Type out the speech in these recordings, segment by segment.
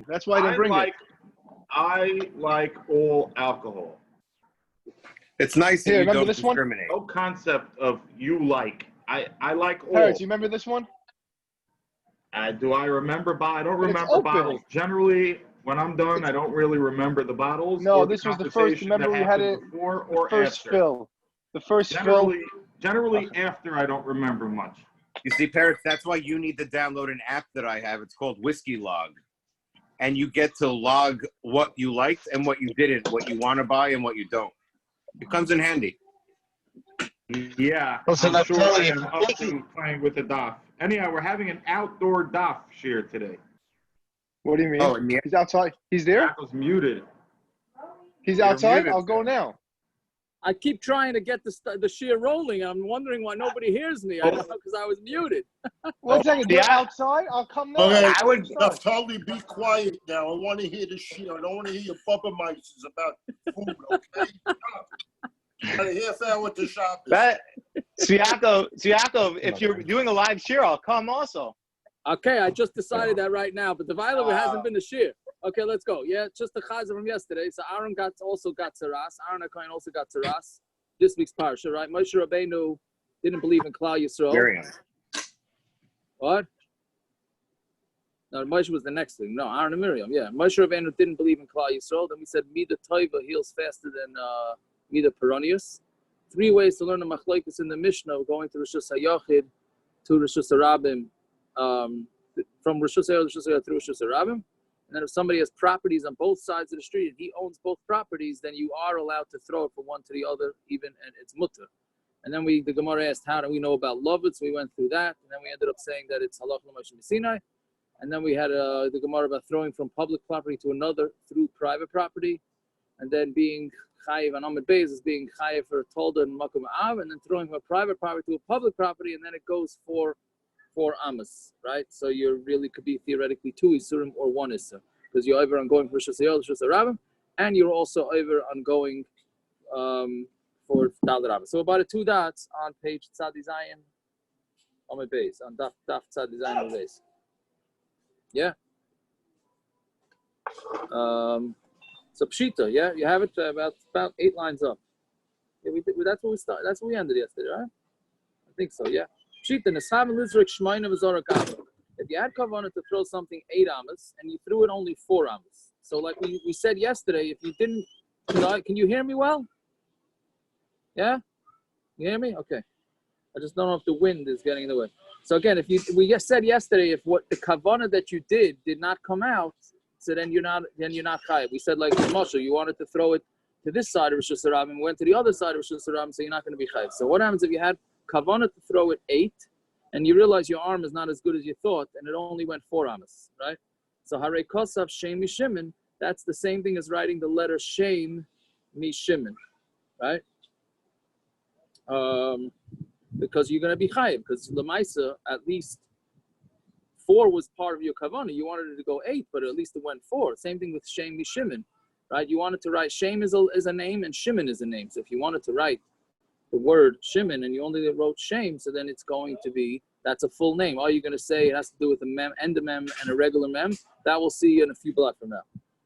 That's why I didn't bring it. I like all alcohol. It's nice that you don't discriminate. No concept of you like. I like all. Parrot, do you remember this one? Do I remember? I don't remember bottles. Generally, when I'm done, I don't really remember the bottles. No, this was the first. Remember, we had it before or first after. fill. The first Generally, after I don't remember much. You see, Parrot, that's why you need to download an app that I have. It's called Whiskey Log. And you get to log what you liked and what you didn't, what you want to buy and what you don't. It comes in handy. Yeah, I'm sure I am up to playing with the Daf. Anyhow, we're having an outdoor Daf share today. What do you mean? Oh, he's outside. He's there? Jackal's muted. He's outside? I'll go now. I keep trying to get the shear rolling. I'm wondering why nobody hears me. I don't know because I was muted. 1 second. You're outside? I'll come now. Okay, I would totally be quiet now. I want to hear the shear. I don't want to hear your bubba mices about food, okay? I hear that with the shop. Siakov, if you're doing a live shear, I'll come also. Okay, I just decided that right now, but the Violet hasn't been a shear. Okay, let's go. Yeah, just the Chazer from yesterday. So Aaron also got Tzaras. Aaron Akain also got Tzaras. This week's Parsha, right? Moshe Rabbeinu didn't believe in Klal Yisrael. Miriam. What? No, Moshe was the next thing. No, Aaron and Miriam. Yeah, Moshe Rabbeinu didn't believe in Klal Yisrael. Then we said Mida Toiva heals faster than Mida Peronius. 3 ways to learn the Machlokes in the Mishnah, going to Rosh Hashanah to Rosh Hashanah, from Rosh Hashanah through Rosh Hashanah. And then if somebody has properties on both sides of the street and he owns both properties, then you are allowed to throw it from one to the other, even, and it's mutter. And then the Gemara asked, how do we know about Lovitz? We went through that, and then we ended up saying that it's halach l'moshe Sinai. And then we had the Gemara about throwing from public property to another through private property, and then being chayiv on Amud Beis is being chayiv for Tolda and Makom Av, and then throwing from a private property to a public property, and then it goes for Amos, right? So you really could be theoretically 2 Isurim or 1 Isur, because you're over on going for Rosh Hashanah, and you're also over on going for Dal Rabbah. So about 2 dots on page Tzadi Zayin on my base, on Daf Tzadi Zayin on my base. Yeah. So Pshita, yeah, you have it about 8 lines up. Yeah, that's what we started. That's what we ended yesterday, right? I think so, yeah. Pshita, Nesam Lizrik Shmaina V'Zorak Amos. If you had kavanah to throw something 8 amas and you threw it only 4 amas. So like we said yesterday, if you didn't, can you hear me well? Yeah? You hear me? Okay. I just don't know if the wind is getting in the way. So again, we just said yesterday, if what the kavanah that you did not come out, so then you're not chayav. We said like Moshe, you wanted to throw it to this side of Rosh Hashanah and went to the other side of Rosh Hashanah, so you're not going to be chayav. So what happens if you had kavanah to throw it 8? And you realize your arm is not as good as you thought, and it only went 4 amas, right? So Harei Kosav Shem Mishimin, that's the same thing as writing the letter Shem Mishimin, right? Because you're going to be chayiv, because Lamaisa, at least 4 was part of your kavanah. You wanted it to go 8, but at least it went 4. Same thing with Shem Mishimin, right? You wanted to write Shem is a name, and Shimon is a name. So if you wanted to write the word Shimon and you only wrote Shem, so then it's going to be, that's a full name. All you're going to say it has to do with a mem and a mem and a regular mem. That we'll see in a few blocks from now.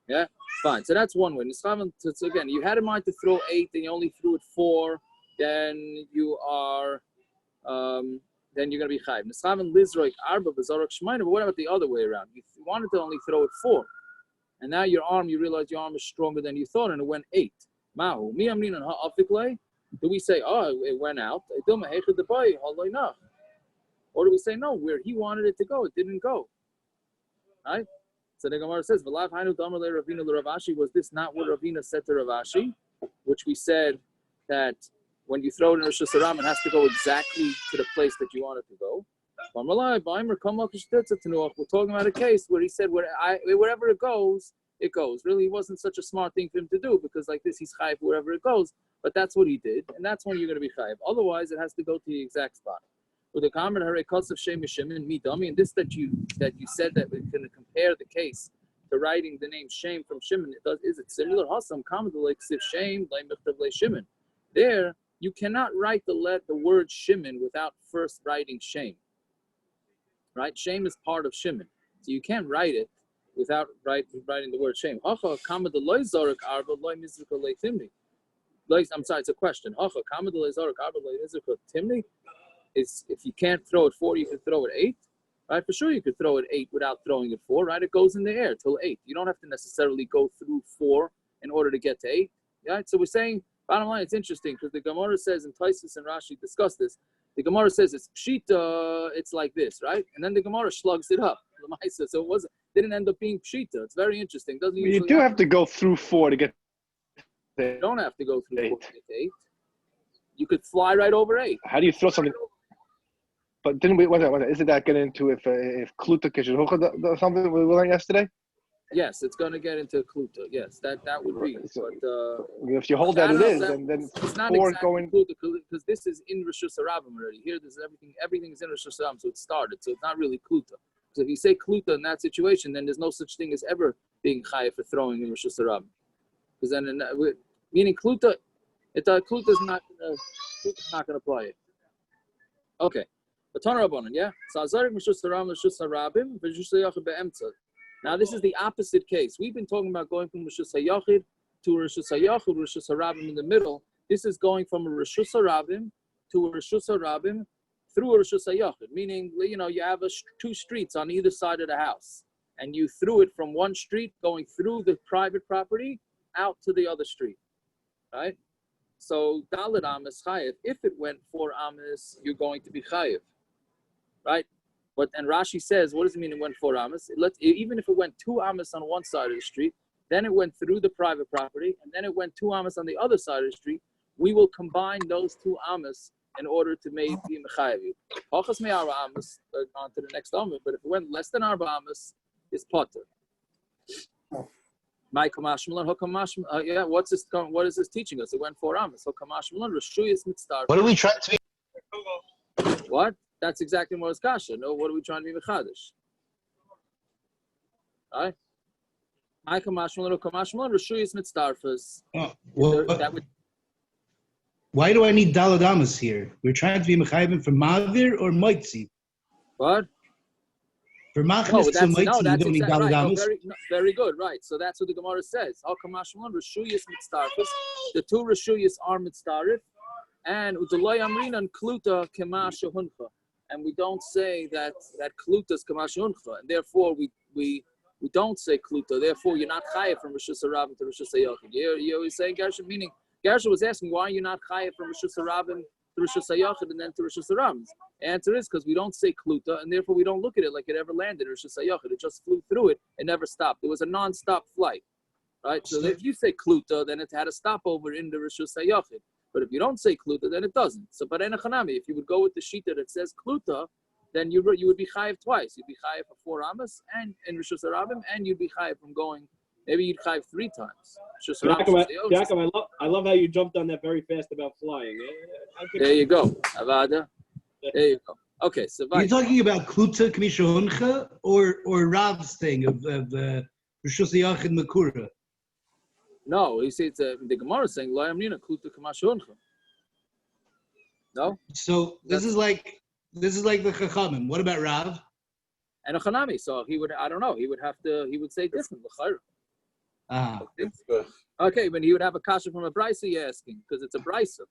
Yeah, fine. So that's one way. So again, you had in mind to throw 8 and you only threw it 4, then you are then you're going to be chayiv. Nischaven lizroik arba b'zorok shmayna. But what about the other way around? You wanted to only throw it 4, and now your arm, you realize your arm is stronger than you thought, and it went 8. Mahu mi amrinan ha'afiklei. Do we say, oh, it went out? Or do we say, no, where he wanted it to go, it didn't go? Right? So the Gemara says, was this not what Ravina said to Ravashi? Which we said that when you throw it in Rosh Hashanah, it has to go exactly to the place that you want it to go. We're talking about a case where he said, wherever it goes, it goes. Really, it wasn't such a smart thing for him to do, because like this, he's chayiv wherever it goes. But that's what he did, and that's when you're going to be chayiv. Otherwise, it has to go to the exact spot. With the comment, Harei Kosav Shem Mishimin Mi Dami, and this that you said that we're going to compare the case to writing the name Shem from Shimon. Is it similar? Hasam comment like Siv Shem like Mechtav Le Shimon. There, you cannot write the word Shimon without first writing Shem. Right? Shem is part of Shimon, so you can't write it without writing the word shame. I'm sorry, it's a question. Is if you can't throw it 4, you can throw it 8. Right? For sure, you could throw it 8 without throwing it 4. Right? It goes in the air till 8. You don't have to necessarily go through 4 in order to get to 8. Right? So we're saying, bottom line, it's interesting because the Gemara says, and Taisus and Rashi discuss this. The Gemara says it's pshita, it's like this, right? And then the Gemara slugs it up. So it didn't end up being pshita. It's very interesting. Doesn't You do have to go through 4 to get there. You don't have to go through 4 to get to 8. You could fly right over 8. How do you throw something? But didn't we? Isn't that getting into if Kluta Kishihucha or something we learned yesterday? Yes, it's going to get into Kluta. Yes, that would be. So, but if you hold that, it is, then it's not 4 exactly going. Kluta because this is in Rishus Harabim already. Here, there's everything is in Rishus Harabim, so it started. So it's not really Kluta. So if you say Kluta in that situation, then there's no such thing as ever being chayav for throwing in Rishus Harabim. Because then, meaning Kluta, Kluta's not going to apply it. Okay. Yeah. Now this is the opposite case. We've been talking about going from Rishus HaYachid to Rishus HaYachid, Rishus HaRabim in the middle. This is going from a Rishus HaRabim to a Rishus HaRabim through a Rishus HaYachid, meaning you have 2 streets on either side of the house, and you threw it from one street going through the private property out to the other street, right? So Dalet Amis Chayev. If it went 4 Amis, you're going to be Chayev. Right, and Rashi says, what does it mean it went 4 amas? Even if it went 2 amas on one side of the street, then it went through the private property, and then it went 2 amas on the other side of the street. We will combine those 2 amas in order to make the mechayev. Hachas me arba amas on to the next amud, but if it went less than arba amas, it's potter. My kamashmalan hokamashmalan. Yeah, what is this teaching us? It went 4 amas. Hokamashmalan reshuyas mitztar. What are we trying to be? What? That's exactly what is kasha. No, what are we trying to be mechadish? Right? My kamashmalan hokamashmalan reshuyas mitztarfas. Why do I need daladamas here? We're trying to be mechayim for mavir or moitzi. What? For machnis to moitzi, you don't need daladamas. Right. Very good, right. So that's what the Gemara says. The 2 reshuyas are mitztarif, and udalay amrin and kluta kemasha huncha. And we don't say that kluta is kemasha huncha, and therefore we don't say kluta. Therefore, you're not chayav from Rishus Harabim to Rishus HaYachid. You're always saying Gershon, meaning Gershon was asking, why are you not chayav from Rishus Harabim to Rishus HaYachid and then to Rishus Harabim? The answer is because we don't say kluta, and therefore we don't look at it like it ever landed in Rishus HaYachid. It just flew through it and never stopped. It was a non-stop flight, right? So if you say kluta, then it had a stopover in the Rishus HaYachid. But if you don't say kluta, then it doesn't. So, but enachanami, if you would go with the shita that says kluta, then you would be chayiv twice. You'd be chayiv for 4 amas and in Rishus Harabim, and you'd be chayiv from going. Maybe you'd chayiv 3 times. Jacob, I love how you jumped on that very fast about flying. There you go, Avada. There you go. Okay, so you're talking about kluta kamisha huncha or Rav's thing of Rishus HaYachid Makura. No, you see, the Gemara is saying lo yamrina kluta kamisha huncha. No. So this is like the Chachamim. What about Rav? And a Chanami. So he would say different. Okay, but he would have a kasha from a brisa, you're asking, because it's a brisa.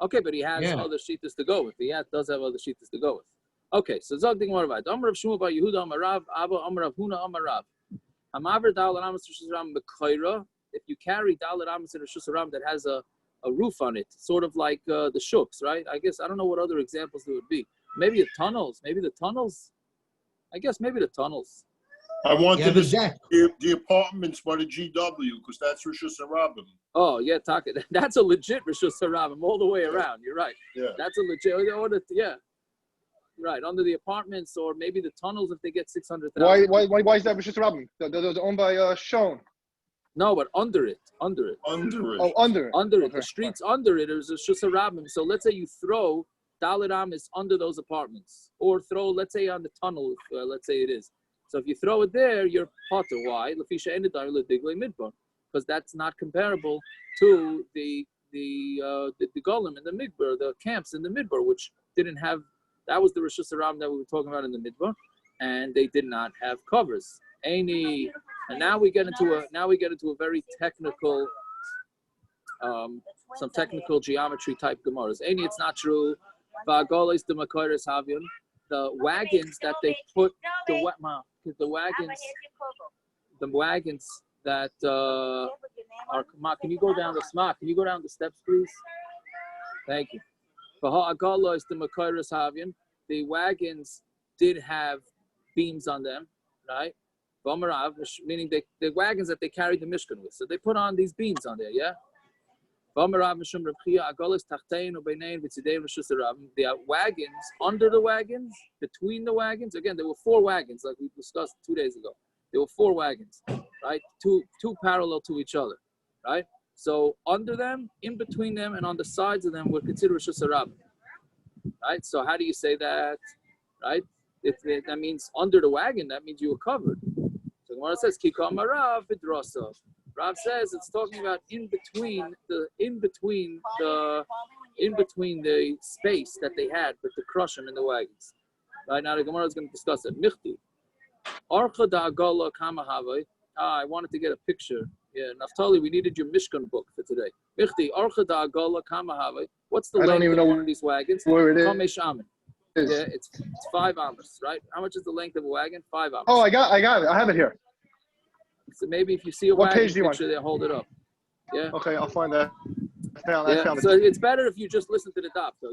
Okay, but he has other shittas to go with. He does have other shittas to go with. Okay, so Zog Ding Moravite. Amar of Shmuel bar Yehuda Amar Rav, Abba Amar of Huna Amar Rav. Hamaver Dalet Amos Rishus Harabim B'Koira. If you carry Dalet Amos in Rishus Harabim that has a roof on it, sort of like the shuks, right? I guess I don't know what other examples there would be. Maybe the tunnels. I guess maybe the tunnels. I wanted to see the apartments by the GW because that's Rishus Harabim. Oh yeah, that's a legit Rishus Harabim all the way around. You're right. Yeah, that's a legit. Yeah, right under the apartments or maybe the tunnels if they get 600,000. Why is that Rishus Harabim? Those owned by Shon. No, but under it. Oh, under it. Under it. Okay. The streets under it is Rishus Harabim. So let's say you throw Dalet Amos under those apartments, or throw, let's say, on the tunnel. Let's say it is. So if you throw it there, you're potter. Why? Because that's not comparable to the golem in the midbar, the camps in the midbar, which didn't have. That was the Rishus Harabim that we were talking about in the midbar, and they did not have covers. Any, and now we get into a very technical, some technical geometry type gemaras. Any, it's not true. The wagons that they put the wagons that are. Ma, can you go down the sma? Can you go down the steps, please? Thank you. The wagons did have beams on them, right? Meaning the wagons that they carried the mishkan with. So they put on these beams on there, yeah? The wagons, under the wagons, between the wagons, again, there were 4 wagons, like we discussed 2 days ago. There were 4 wagons, right? Two parallel to each other, right? So under them, in between them, and on the sides of them were considered Rishus Harabim, right? So how do you say that, right? That means under the wagon, that means you were covered. So Gemara says, Kikam Rav Bidrasa. Rav says it's talking about in between the space that they had with the crushim in the wagons. Right now the Gemara is going to discuss it. Michti. Archa da'agala kamahavai. I wanted to get a picture. Yeah, Naftali, we needed your Mishkan book for today. Michti, Archa da'agala kamahavai. What's the length of one of these wagons? Where it is. Chamesh amin. Yeah, it's 5 amos, right? How much is the length of a wagon? 5 amos. Oh, I got it. I have it here. So maybe if you see a What wagon page do you picture there, hold it up. Yeah. Okay, I'll find that. I found it. So it's better if you just listen to the daf, though.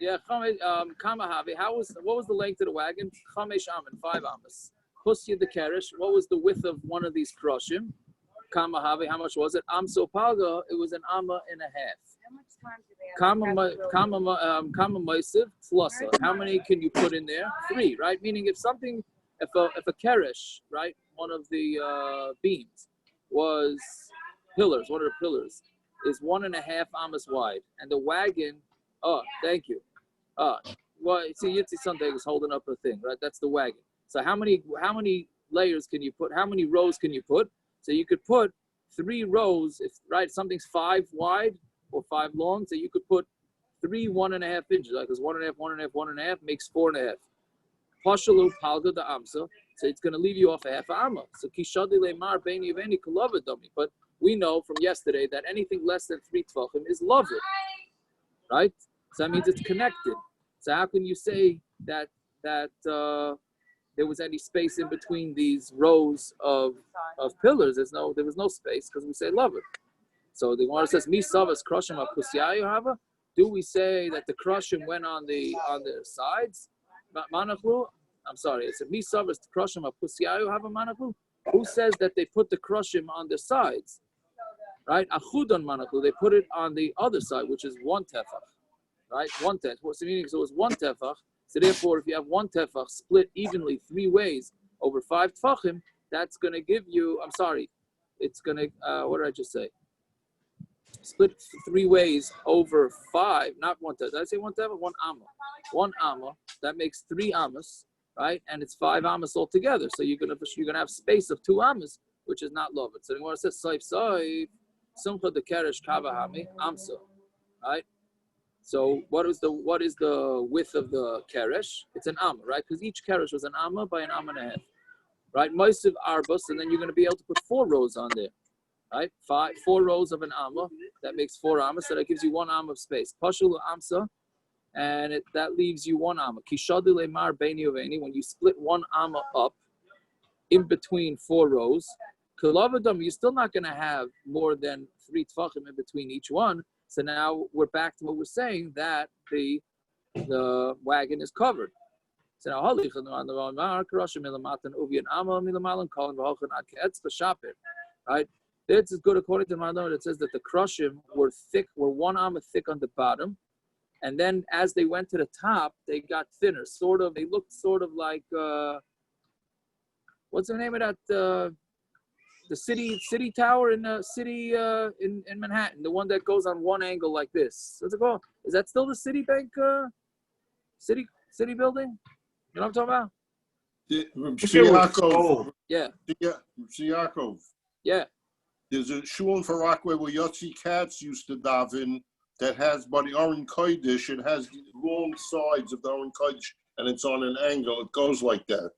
Yeah. Kamahavi. What was the length of the wagon? Chamesh amin, 5 amos. Pusya the kerish. What was the width of one of these krushim? Kamahavi. How much was it? Amso palga. It was an amma and a half. Kama maisiv tlusa. How many can you put in there? 3, right? Meaning if a kerish, right, one of the beams was pillars, one of the pillars is 1.5 amos wide, and the wagon. Oh, thank you. Well, see, Yitzi Sunday is holding up a thing, right? That's the wagon. So how many layers can you put? How many rows can you put? So you could put 3 rows, if right, something's 5 wide or 5 long, so you could put 3 1.5 inches, like it's 1.5, 1.5, 1.5 makes 4.5. Pashalu palga da amsa, so it's going to leave you off a half amma. So kishadi lemar beini veni kalava dummy. But we know from yesterday that anything less than 3 tvachim is lovely, right? So that means it's connected. So how can you say that there was any space in between these rows of pillars? There was no space because we say love it. So the Gemara says, "Mi savas krushim apusyayu hava." Do we say that the krushim went on the sides? Manachlu. I'm sorry. It's a mi savas krushim apusyayu hava manachlu. Who says that they put the krushim on the sides? Right? Achudon manachlu. They put it on the other side, which is 1 tefach. Right? 1/10. What's the meaning? So it was 1 tefach. So therefore, if you have 1 tefach split evenly 3 ways over 5 tefachim, that's going to give you. I'm sorry. It's going to. What did I just say? Split 3 ways over 5, not 1 tefach. Did I say 1 tefach? 1 amma. 1 amma. That makes 3 ammas, right? And it's 5 ammas altogether. So you're gonna have space of 2 ammas, which is not loved. So the Gemara says saif simcha the kerish kavahami amsa, right? So what is the width of the keresh? It's an amma, right? Because each keresh was an amma by an amma and a half, right? Most of arbus, and then you're going to be able to put 4 rows on there, right? 4 rows of an amma, that makes 4 ammas, so that gives you 1 amma of space. Pashul amsa, and that leaves you 1 amma. Kishadu lemar beini uveni, when you split 1 amma up in between 4 rows, kalavadam, you're still not going to have more than 3 tfachim in between each one. So now we're back to what we're saying, that the wagon is covered. So now right? This is good according to Malon. It says that the krushim were 1 amma thick on the bottom, and then as they went to the top, they got thinner. They looked sort of like what's the name of that? The city tower in the city in Manhattan, the one that goes on one angle like this. What's it called? Is that still the Citibank city building? You know what I'm talking about? Yeah. Yaakov. Yeah. There's a shul in Far Rockaway where Yotzi Katz used to daven that has, by the Aron Kodesh, it has the long sides of the Aron Kodesh, and it's on an angle. It goes like that.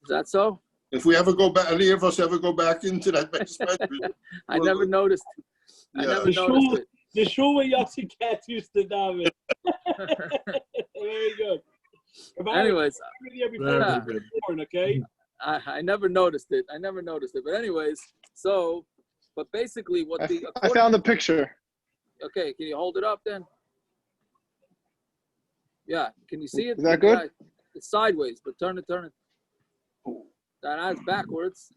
Is that so? If we ever go back, any of us ever go back into that basement, I never noticed. I Yeah. never noticed it. The shul where Yossi Katz used to daven. Very good. Anyways, Very good. Okay. I never noticed it. But anyways, so, but basically what I found the picture. Okay, can you hold it up then? Yeah, can you see it? Is that good? Yeah, it's sideways, but turn it. That's backwards.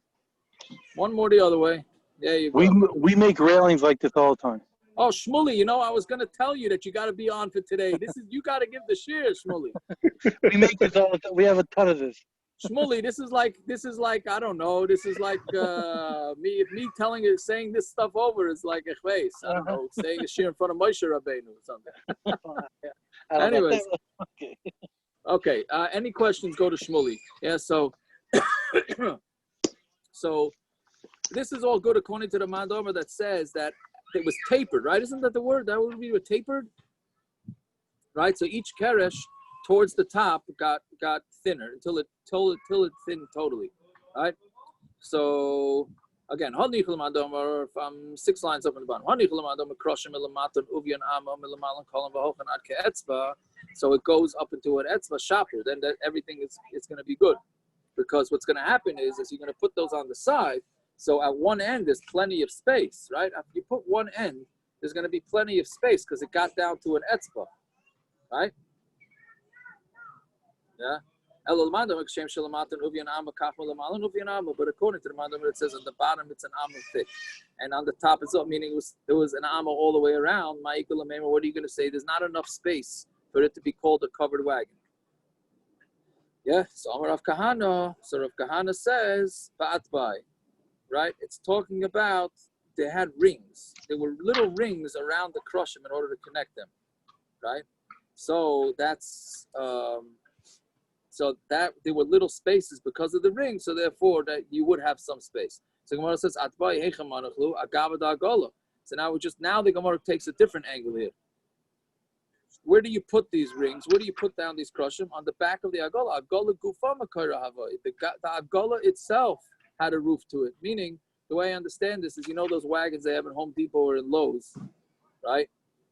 One more the other way. There you go. We make railings like this all the time. Oh, Shmuley, I was gonna tell you that you got to be on for today. You got to give the share, Shmuley. We make this all the time. We have a ton of this. Shmuley, this is like I don't know. This is like me saying this stuff over is like a chveis. I don't know, saying a share in front of Moshe Rabbeinu or something. Anyways, okay. Any questions? Go to Shmuley. Yeah. So, so this is all good according to the Mandomer that says that it was tapered, right? Isn't that the word? That would be tapered, right? So each keresh towards the top got thinner until it thinned totally, right? So again, from 6 lines up in the bottom. So it goes up into an etzva shaper. Then everything is going to be good, because what's going to happen is you're going to put those on the side. So at one end, there's plenty of space, right? If you put one end, there's going to be plenty of space because it got down to an etzba, right? Yeah. But according to the Mandam, it says at the bottom it's an amma thick, and on the top it's up, meaning it was an amma all the way around. What are you going to say? There's not enough space for it to be called a covered wagon. Yeah. So Rav Kahana says ba'atbai. Right? It's talking about they had rings. There were little rings around the crushim in order to connect them. Right? So that's so that there were little spaces because of the ring, so therefore that you would have some space. So Gemara says Atbai Hechem Manachlu Agava Dagola. So now the Gemara takes a different angle here. Where do you put these rings? Where do you put down these crushim? On the back of the Agola. Agola Gufa Makara Havai. The Agola itself had a roof to it. Meaning, the way I understand this is, those wagons they have in Home Depot or in Lowe's, right?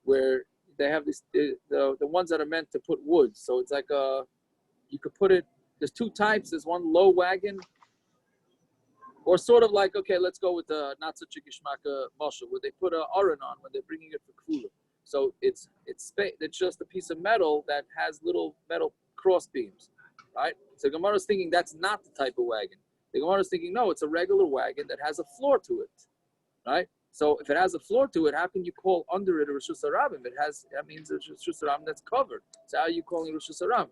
Where they have this, the ones that are meant to put wood. So it's like you could put it, there's 2 types. There's one low wagon, or sort of like, okay, let's go with the not such a gishmaka mashal, where they put a aron on when they're bringing it for kula. So it's just a piece of metal that has little metal cross beams, right? So Gemara is thinking that's not the type of wagon. The Gemara is thinking, no, it's a regular wagon that has a floor to it, right? So if it has a floor to it, how can you call under it a Rosh Hashanah? That means it's Rosh Hashanah that's covered. So how are you calling Rosh Hashanah?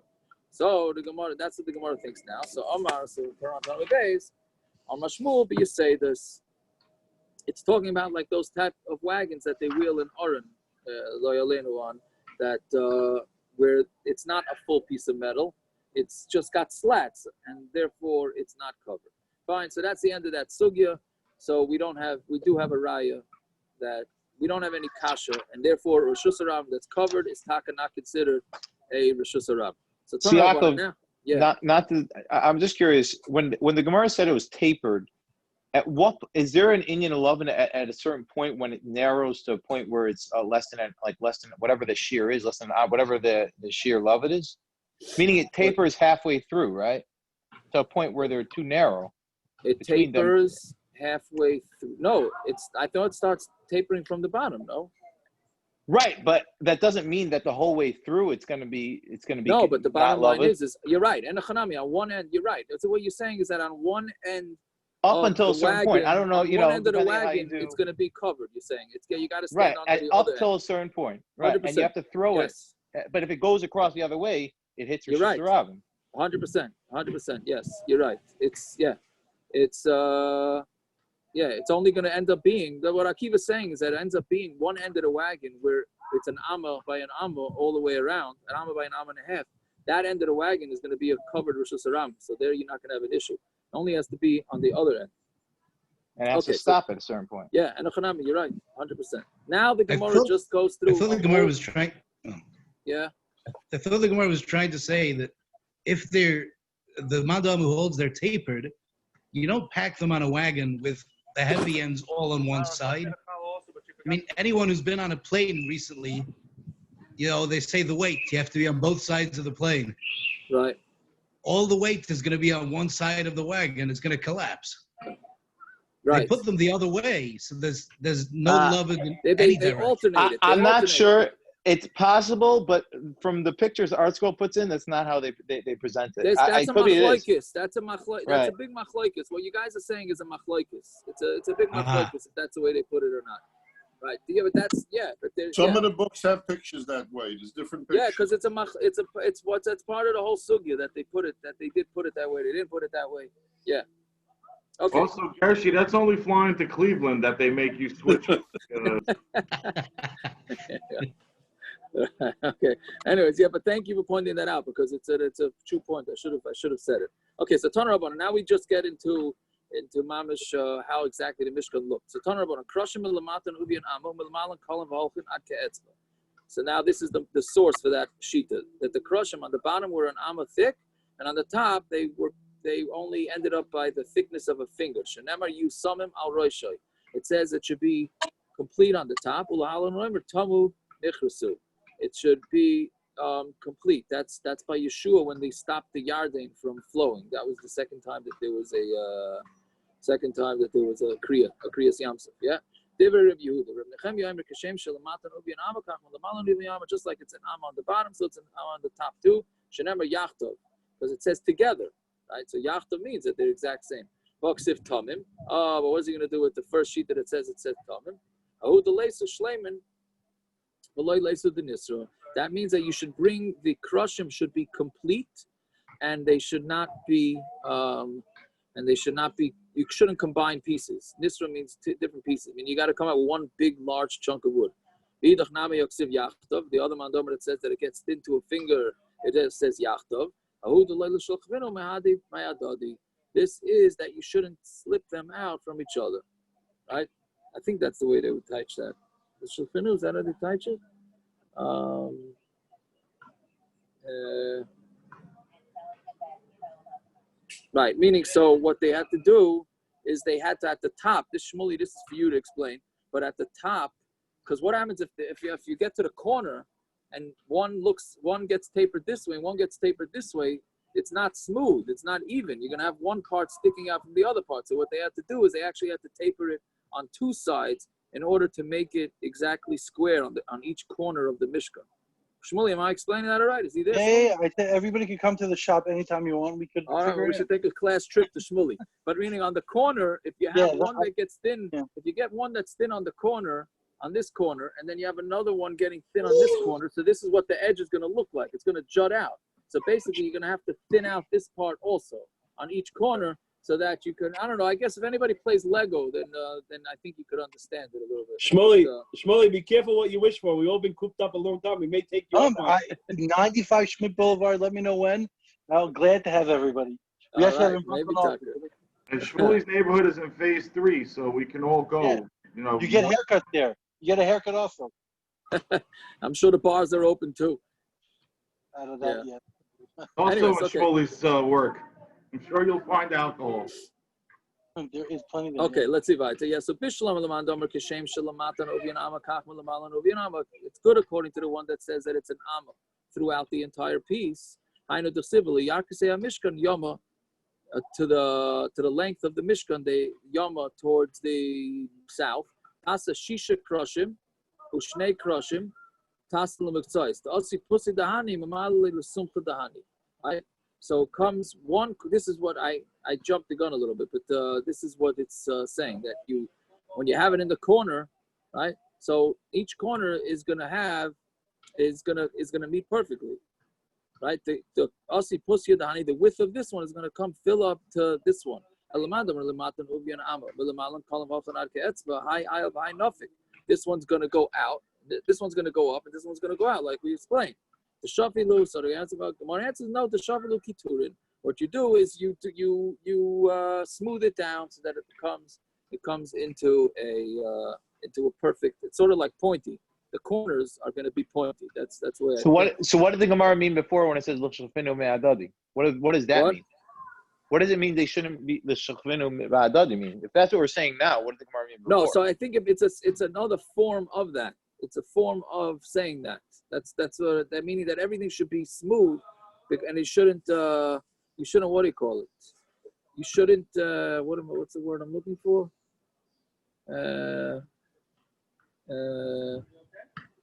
So the Gemara, that's what the Gemara thinks now. So Omar, so on the days, on Mashmul, but you say this. It's talking about like those type of wagons that they wheel in Oren, Loyalenu on, that where it's not a full piece of metal. It's just got slats, and therefore it's not covered. Fine, so that's the end of that sugya. So we do have a raya that we don't have any kasha, and therefore Rosh Hashanah that's covered is taka not considered a Rosh Hashanah. So See, Yaakov, yeah. I'm just curious, when the Gemara said it was tapered, at what is there an Inyan 11 at a certain point when it narrows to a point where it's less than whatever the shear is, less than whatever the shear love it is? Meaning it tapers halfway through, right? To a point where they're too narrow. It tapers halfway through. No, I thought it starts tapering from the bottom, no? Right, but that doesn't mean that the whole way through it's gonna be no, but the bottom line is you're right. And the Chanami, on one end, you're right. So what you're saying is that on one end up until a certain point, I don't know, one end of the wagon, it's gonna be covered, you're saying. You gotta stand on the up other till end. a certain point. Right. 100%. And you have to throw it. But if it goes across the other way, it hits your right. 100%. Yes, you're right. It's only going to end up being, what Akiva is saying is that it ends up being one end of the wagon where it's an amma by an amma all the way around, an amma by an amma and a half. That end of the wagon is going to be a covered Rosh Hashanah. So there you're not going to have an issue. It only has to be on the other end. And it has to stop at a certain point. Yeah, and you're right, 100%. Now the Gemara just goes through. I thought the Gemara was trying. Yeah. I thought the Gemara was trying to say that if the Madam who holds they're tapered, you don't pack them on a wagon with the heavy ends all on one side. I mean, anyone who's been on a plane recently, they say the weight, you have to be on both sides of the plane. Right. All the weight is going to be on one side of the wagon. It's going to collapse. Right. They put them the other way, so there's no love in any they direction. alternate it. I'm not sure. It's possible, but from the pictures Art School puts in, that's not how they present it. That's a machlokes. That's a Right. That's a big machlokes. What you guys are saying is a machlokes. It's a big machlokes if that's the way they put it or not. Right. Yeah, but that's Some of the books have pictures that way. There's different pictures. Yeah, because it's part of the whole sugya that they did put it that way. They didn't put it that way. Yeah. Okay. Also, Gershi, that's only flying to Cleveland that they make you switch. Okay. Anyways, yeah, but thank you for pointing that out because it's a true point. I should have said it. Okay, so Tana Rabbanan. Now we just get into mamish how exactly the mishkan looked. So Tana Rabbanan, Krashim Lamatan Ubi and Amo Milmalan Kolam V'Holchin Ad Ke'etzba. So now this is the source for that shita, that the Krashim on the bottom were an amma thick, and on the top they only ended up by the thickness of a finger. Shenemar Yusamim Al Roishai. It says it should be complete on the top. Ulahalan Roimer Tamu Nichrusu. It should be complete. That's by Yeshua when they stopped the Yarden from flowing. That was the second time that there was a Kriyas Yamsuf. Yeah. Just like it's an Am on the bottom, so it's an Am on the top too. Shenemar Yachtov, because it says together, right? So Yachtov means that they're exact same. Boksif Tamim. But what is he going to do with the first sheet that it says Tamim? Ahud Leisu Shleiman. That means that you should bring the krushim should be complete, and they should not be you shouldn't combine pieces. Nisra means different pieces. I mean, you got to come out with one big, large chunk of wood. The other mandomer that says that it gets thin to a finger, it says yachtov. This is that you shouldn't slip them out from each other, right? I think that's the way they would teach that. The shulchanu, is that how they teach it? Right, meaning so what they had to do is they had to at the top. This Shmuley, this is for you to explain. But at the top, because what happens if you get to the corner and one gets tapered this way and one gets tapered this way, it's not smooth, it's not even. You're gonna have one part sticking out from the other part. So what they had to do is they actually had to taper it on two sides in order to make it exactly square on each corner of the mishkan. Shmuley, am I explaining that all right? Is he there? Yeah, I think everybody can come to the shop anytime you want. We could. All right, we should take a class trip to Shmuley. But meaning on the corner, if you have one that gets thin, if you get one that's thin on the corner, on this corner, and then you have another one getting thin on this corner, so this is what the edge is going to look like. It's going to jut out. So basically, you're going to have to thin out this part also on each corner, so that you can, I don't know, I guess if anybody plays Lego, then I think you could understand it a little bit. Shmuley, be careful what you wish for. We've all been cooped up a long time. We may take you 95 Schmidt Boulevard, let me know when. I'm glad to have everybody. We have and Shmuley's neighborhood is in phase 3, so we can all go. Yeah. You know, you get a haircut there. You get a haircut also. I'm sure the bars are open too. Out of that yet. Also Anyways, in Shmuley's work. I'm sure you'll find alcohol. There is plenty of okay, let's see. Yeah, so Bishlam Lamandomer Kishem Shalamatan Obian Ama Kachmal Lamalan Obian Ama. It's good according to the one that says that it's an Ama throughout the entire piece. I know the Sibili, Yarkasea Mishkan Yama to the length of the Mishkan, the Yama towards the south. Tasa Shisha Krushim, Ushne Krushim, Tasa Lamuktzais. The Otsi Pussy Dahani, Mamali Lusumka Dahani. Right? So comes one. This is what I jumped the gun a little bit, but this is what it's saying that when you have it in the corner, right? So each corner is gonna meet perfectly, right? The asi pusya dahani, the width of this one is gonna come fill up to this one. This one's gonna go out. This one's gonna go up, and this one's gonna go out, like we explained. The shafilu, so the answer about Gemara answers no. The shafilu kiturin. What you do is you smooth it down so that it comes into a perfect. It's sort of like pointy. The corners are going to be pointy. That's the way. So what did the Gemara mean before when it says l'shafinu me'adadi? What does that mean? What does it mean they shouldn't be the shechvinu ba'adad? You mean if that's what we're saying now? What does the Gemara mean before? No, so I think it's another form of that. It's a form of saying that. That's that meaning that everything should be smooth, and it shouldn't. You shouldn't. What do you call it? You shouldn't. What's the word I'm looking for?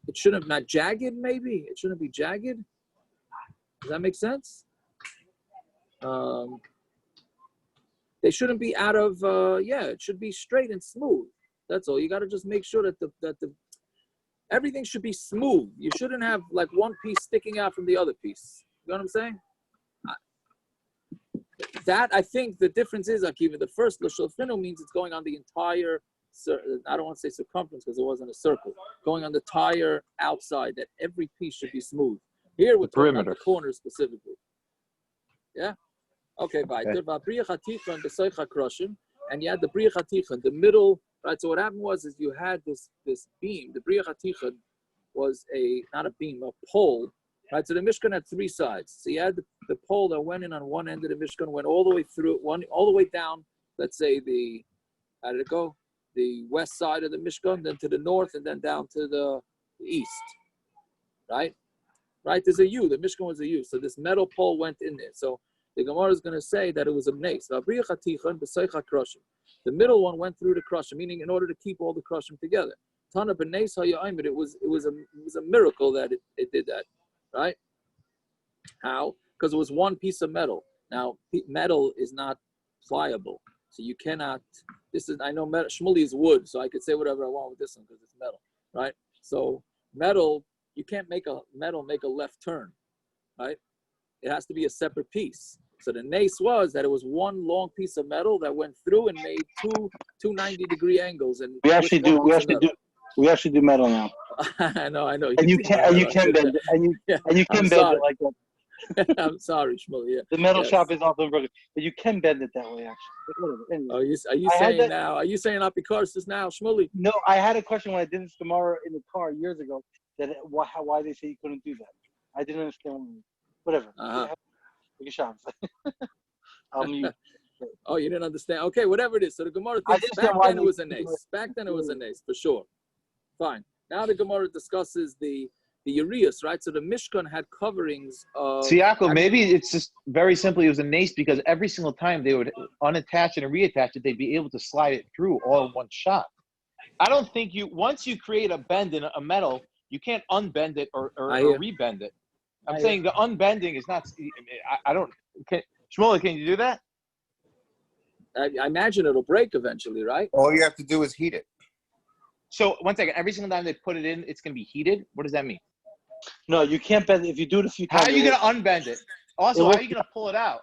It shouldn't not jagged. Maybe it shouldn't be jagged. Does that make sense? They shouldn't be out of. It should be straight and smooth. That's all. You got to just make sure that the everything should be smooth. You shouldn't have like one piece sticking out from the other piece. You know what I'm saying? That I think the difference is, Akiva, the first l'shofinu means it's going on the entire. I don't want to say circumference because it wasn't a circle. Going on the entire outside, that every piece should be smooth. Here we're talking about the corners specifically. Yeah. Okay. Bye. And you had the briach haticha, the middle. Right. So what happened was you had this beam. The briach haticha was not a beam, a pole. Right. So the mishkan had three sides. So you had the pole that went in on one end of the mishkan, went all the way through all the way down. Let's say how did it go? The west side of the mishkan, then to the north, and then down to the east. Right. Right. There's a U. The mishkan was a U. So this metal pole went in there. So the Gemara is going to say that it was a nes. The middle one went through the crushim, meaning in order to keep all the crushim together. Tana b'nes hayayimid. It was a miracle that it did that, right? How? Because it was one piece of metal. Now metal is not pliable, so you cannot. I know metal. Shmuli is wood, so I could say whatever I want with this one because it's metal, right? So metal, you can't make a left turn, right? It has to be a separate piece. So the nace was that it was one long piece of metal that went through and made two 90-degree angles. And we actually do metal now. I know. And you can bend it, and you can bend it like that. I'm sorry, Shmuel. Yeah. The metal shop is also broken, but you can bend it that way actually. Anyway, are you saying now? Are you saying Apikoris now, Shmuley? No, I had a question when I did this Gemara in the car years ago. Why they say you couldn't do that? I didn't understand. Whatever. Oh, you didn't understand? Okay, whatever it is. So the Gemara thinks back then it was a nace. Back then it was a nace, for sure. Fine. Now the Gemara discusses the Urias, right? So the Mishkan had coverings of... See, Yaakov, maybe it's just very simply it was a nace because every single time they would unattach it and reattach it, they'd be able to slide it through all in one shot. I don't think once you create a bend in a metal, you can't unbend it or rebend it. I'm saying the unbending is not. Shmuel, can you do that? I imagine it'll break eventually, right? All you have to do is heat it. So, one second. Every single time they put it in, it's going to be heated? What does that mean? No, you can't bend it. If you do it a few times... How are you going to unbend it? Also, how are you going to pull it out?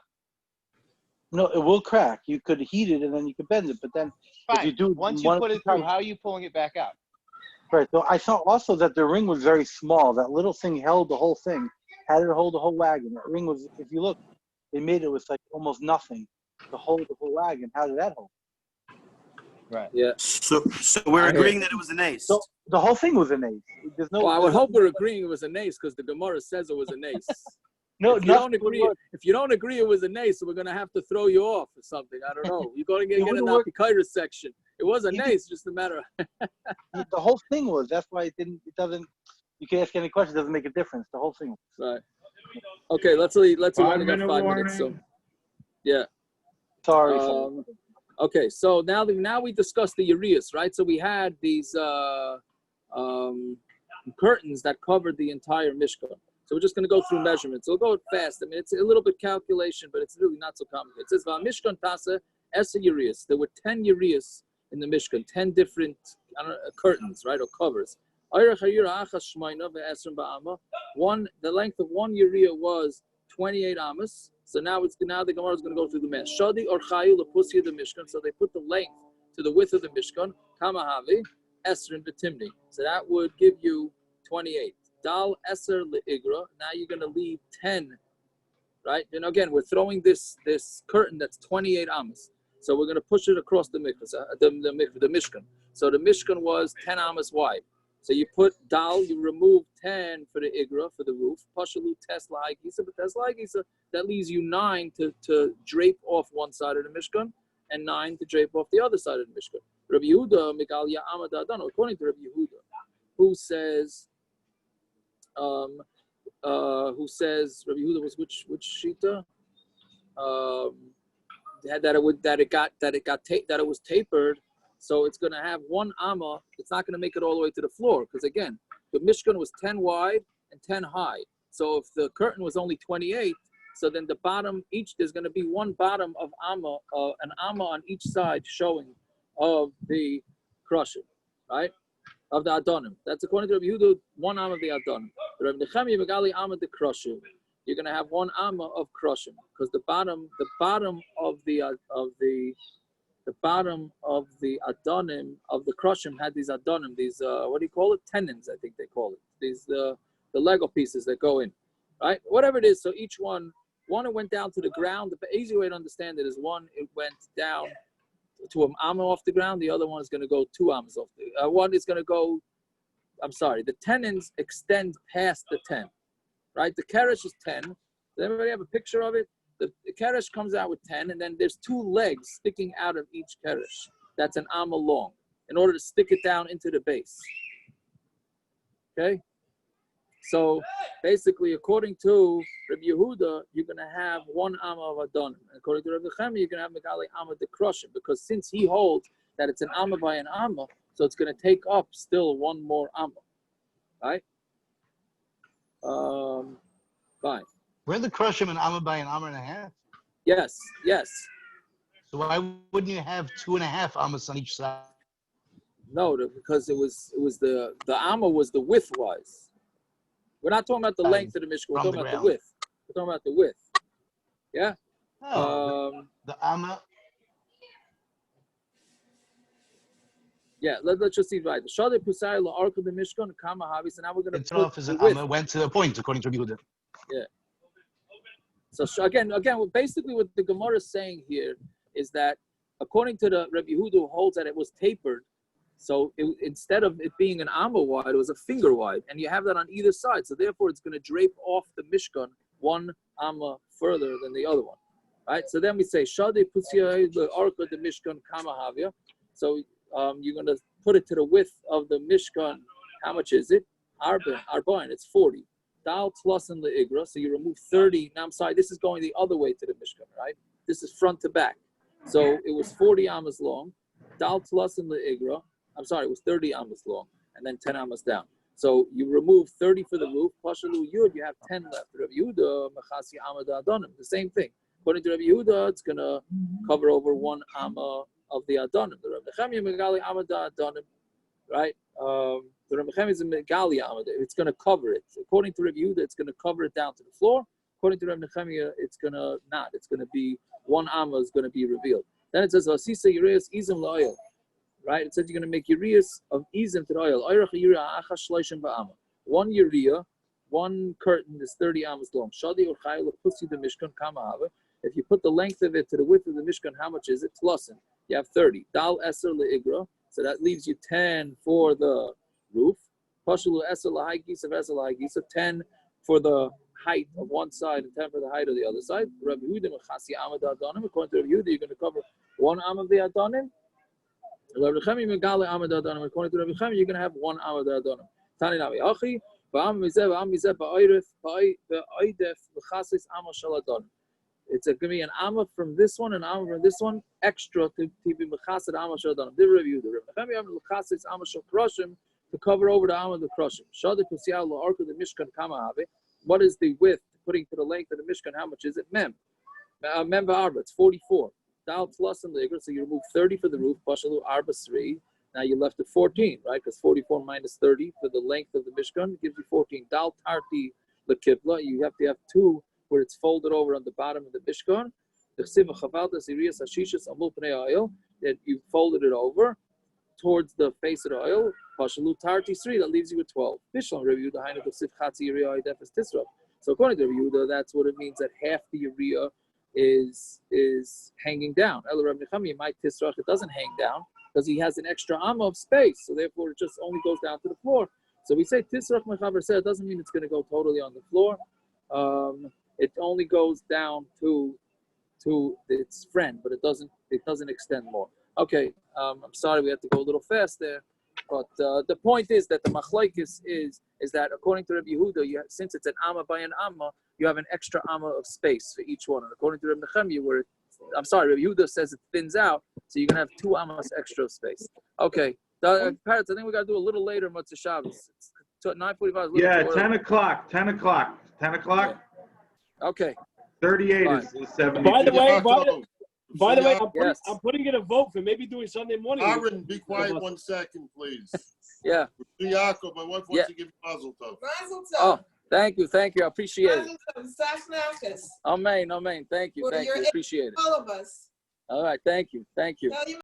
No, it will crack. You could heat it and then you could bend it. But then Fine. If you do... Once you put it through, how are you pulling it back out? Right. So I saw also that the ring was very small. That little thing held the whole thing. Had it hold the whole wagon. That ring was, if you look, they made it with like almost nothing to hold the whole wagon. How did that hold? Right. Yeah. So we're agreeing that it was an ace. So the whole thing was an ace. There's no. Well, I would hope we're agreeing it was an ace because the Gemara says it was an ace. No, if you don't agree it was an ace, we're gonna have to throw you off or something. I don't know. You're gonna get in the Apikaira section. It was an ace, just a matter of the whole thing was. That's why it doesn't. You can ask any question. It doesn't make a difference. The whole thing. Right. Okay. Let's only got 5 warning. minutes. So, yeah. Sorry. Okay. So now we discussed the Urias, right? So we had these curtains that covered the entire Mishkan. So we're just going to go through measurements. We'll go fast. I mean, it's a little bit calculation, but it's really not so complicated. It says, Mishkan Tasa Esa Urias. There were 10 Urias in the Mishkan, 10 different curtains, right, or covers. The length of one Uriah was 28 amas. So now the Gemara is going to go through the math. Shadi or Chayu Lapusi the Mishkan. So they put the length to the width of the Mishkan. Kamahavi Esrin Betimni. So that would give you 28. Dal Eser Leigra. Now you're going to leave 10, right? And again, we're throwing this curtain that's 28 amas. So we're going to push it across the Mishkan. So the Mishkan was 10 amas wide. So you put dal, you remove 10 for the igra, for the roof. Pashalu Tesla Haigisa, but Tesla Haigisa, that leaves you 9 to drape off one side of the Mishkan and 9 to drape off the other side of the Mishkan. Rabbi Yehuda, Megalia Amad Adano, according to Rabbi Yehuda, who says, Rabbi Yehuda was which shita? That it was tapered. So it's going to have one amma. It's not going to make it all the way to the floor because, again, the Mishkan was 10 wide and 10 high. So if the curtain was only 28, so then the bottom, there's going to be one bottom of amma, an amma on each side showing of the crushing, right? Of the Adonim. That's according to Rabbi Yehuda, one amma of the Adonim. Rabbi Nechemia Megali amma the crushing. You're going to have one amma of crushing because the bottom of the Adonim of the Krushim had these Adonim, these what do you call it? Tenons, I think they call it. These the Lego pieces that go in, right? Whatever it is. So each one it went down to the ground. The easy way to understand it is one, it went down to an amma off the ground. The other one is going to go 2 ammas off the. One is going to go. I'm sorry. The tenons extend past the 10, right? The keresh is 10. Does everybody have a picture of it? The keresh comes out with 10, and then there's 2 legs sticking out of each keresh. That's an amma long, in order to stick it down into the base. Okay? So basically, according to Rabbi Yehuda, you're going to have 1 amma of Adonim. According to Rabbi Nechemia, you're going to have Megali amma de Krushim, because since he holds that it's an amma by an amma, so it's going to take up still 1 more amma. Right? Fine. We're the Krushim and amma by an amma and a half. Yes. So why wouldn't you have 2.5 ammas on each side? No, because it was the amma was the width wise. We're not talking about the length of the Mishkan. We're talking about the width. We're talking about the width. Yeah. No, the amma. Yeah, let's just see right. The Shadeh Pusai La Arka the Mishkan Kama Havi. So now we're going to put off as an amma went to the point according to Yehuda. Yeah. So again, basically what the Gemara is saying here is that according to the Rabbi Yehuda who holds that it was tapered, so instead of it being an amma wide, it was a finger wide, and you have that on either side. So therefore, it's going to drape off the Mishkan 1 amma further than the other one, right? So then we say Shadeh Pusiyah the Arka the Mishkan Kama Havia. So you're going to put it to the width of the Mishkan. How much is it? Arba'in. It's 40. Dal plus in the igra, so you remove 30. Now I'm sorry, this is going the other way to the Mishkan, right? This is front to back. So it was 40 ammas long. Dal plus in the igra, I'm sorry, it was 30 ammas long, and then 10 ammas down. So you remove 30 for the roof. Pashalu Yud, you have 10 left. Rabbi Yehuda, Machasi Amad Adonim, the same thing. According to Rabbi Yehuda, it's going to cover over 1 amma of the Adonim. The Rabbi Nechemia Megali Amad Adonim, right? The Rabbi Nechemia is a Megali Amad. It's going to cover it. According to Rabbi Yehuda, it's going to cover it down to the floor. According to Rabbi Nechemia, it's going to not. It's going to be 1 amma is going to be revealed. Then it says, Asisa Yireas Izim La'oil. Right? It says you're going to make Yireas of Izim to the oil. 1 Yireah, 1 curtain is 30 ammas long. Shadi Urchayla Pusi the Mishkan Kamahava. If you put the length of it to the width of the Mishkan, how much is it? Tlusin. You have 30. Dal Eser Le'igra. So that leaves you 10 for the roof. Pashalu Eser Lahagisa of Eser Lahagisa. 10 for the height of one side and 10 for the height of the other side. Rabbi Yehuda Mechasi Amad Adonim. According to Rabbi Yehuda, you're going to cover 1 amma of the Adonim. Rabbi Nechemia Megale Amad Adonim. According to Rabbi Nechemia, you're going to have 1 amma of the Adonim. Tani Navi Achi. It's going to be an amma from this one, an amma from this one, extra to be mechased amma shel Adonim. Did review the Rabbi Nechemia mechased amma shel Krushim to cover over the amma of the Krushim. Shadeh Pusiyah la'arka the Mishkan Kama Have. What is the width putting to the length of the Mishkan? How much is it? Mem ba'arba. It's 44. Dal plus and the so you remove 30 for the roof. Pashalu arba 3. Now you're left at 14, right? Because 44 minus 30 for the length of the Mishkan gives you 14. Dal tarti lekibla. You have to have 2 where it's folded over on the bottom of the Mishkan. That you folded it over towards the face of the oil. Pashalu tarti 3. That leaves you with 12. So according to Yehuda, that's what it means that half the urea is hanging down. It doesn't hang down. because he has an extra amma of space, so therefore it just only goes down to the floor. So we say Tisrach Mechaber Ser doesn't mean it's going to go totally on the floor. It only goes down to its friend, but it doesn't extend more. Okay, I'm sorry we have to go a little fast there, but the point is that the Machlokes is that according to Rabbi Yehuda, since it's an amma by an amma, you have an extra amma of space for each one. And according to Rabbi Nechemia, Rabbi Yehuda says it thins out, so you're gonna have 2 ammas extra of space. Okay, parents, I think we gotta do a little later Motzei Shabbos. It's 9:45. Yeah, 10 o'clock. 10 o'clock. 10 o'clock. Yeah. Okay. 38 is 70. By the way, I'm putting in a vote for maybe doing Sunday morning. Aaron, be quiet 1 second, please. Yeah. Yaakov, my wife wants to give you mazel tov. Mazel tov. Oh, thank you. I appreciate it. Mazel tov. Amen. Thank you. Appreciate it. All of us. All right. Thank you. Tell you